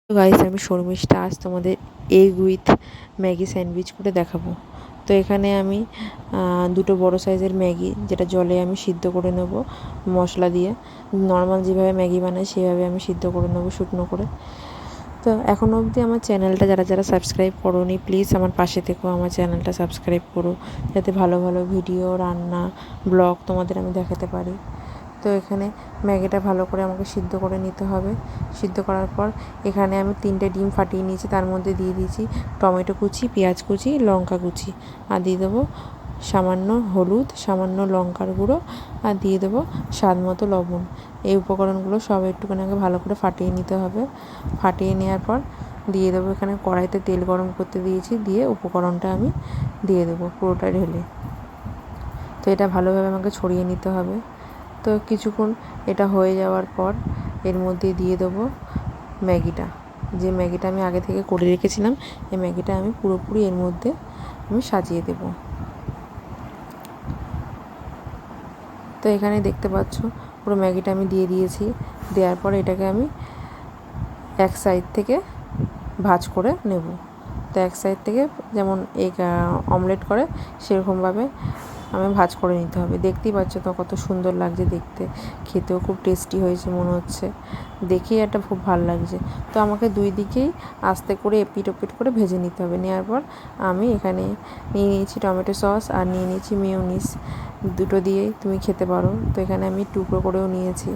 তো গাইস, আমি শর্মিষ্ঠা আজ তোমাদের এগ উইথ ম্যাগি স্যান্ডউইচ করে দেখাবো। তো এখানে আমি দুটো বড় সাইজের ম্যাগি, যেটা জলে আমি সিদ্ধ করে নেব মশলা দিয়ে, নর্মাল যেভাবে ম্যাগি বানাই সেভাবে আমি সিদ্ধ করে নেব শুকনো করে। তো এখনও অবধি আমার চ্যানেলটা যারা সাবস্ক্রাইব করোনি, প্লিজ আমার পাশে থেকেও আমার চ্যানেলটা সাবস্ক্রাইব করো, যাতে ভালো ভালো ভিডিও, রান্না, ব্লগ তোমাদের আমি দেখাতে পারি। তো এখানে ম্যাগিটা ভালো করে আমাকে সিদ্ধ করে নিতে হবে। সিদ্ধ করার পর এখানে আমি 3টে ডিম ফাটিয়ে নিয়েছি, তার মধ্যে দিয়ে দিয়েছি টমেটো কুচি, পেঁয়াজ কুচি, লঙ্কা কুচি, আর দিয়ে দেবো সামান্য হলুদ, সামান্য লঙ্কার গুঁড়ো, আর দিয়ে দেবো স্বাদ মতো লবণ। এই উপকরণগুলো সব একটুখানি আগে ভালো করে ফাটিয়ে নিতে হবে। ফাটিয়ে নেওয়ার পর দিয়ে দেবো, এখানে কড়াইতে তেল গরম করতে দিয়েছি, দিয়ে উপকরণটা আমি দিয়ে দেবো পুরোটা ঢেলে। তো এটা ভালোভাবে আমাকে ছড়িয়ে নিতে হবে। তো কিছুক্ষণ এটা হয়ে যাওয়ার পর এর মধ্যে দিয়ে দেবো ম্যাগিটা, যে ম্যাগিটা আমি আগে থেকে করে রেখেছিলাম। এই ম্যাগিটা আমি পুরোপুরি এর মধ্যে আমি সাজিয়ে দেব। তো এখানে দেখতে পাচ্ছ পুরো ম্যাগিটা আমি দিয়ে দিয়েছি। দেওয়ার পর এটাকে আমি এক সাইড থেকে ভাঁজ করে নেব। তো এক সাইড থেকে যেমন এগ অমলেট করে সেরকমভাবে আমি ভাঁজ করে নিতে হবে। দেখতেই পাচ্ছ তো কত সুন্দর লাগছে দেখতে, খেতেও খুব টেস্টি হয়েছে মনে হচ্ছে, দেখেই একটা খুব ভালো লাগছে। তো আমাকে দুই দিকেই আস্তে করে এপিট ওপিট করে ভেজে নিতে হবে। নেওয়ার পর আমি এখানে নিয়ে নিয়েছি টমেটো সস, আর নিয়ে নিয়েছি মেয়োনিজ। দুটো দিয়েই তুমি খেতে পারো। তো এখানে আমি টুকরো করেও নিয়েছি।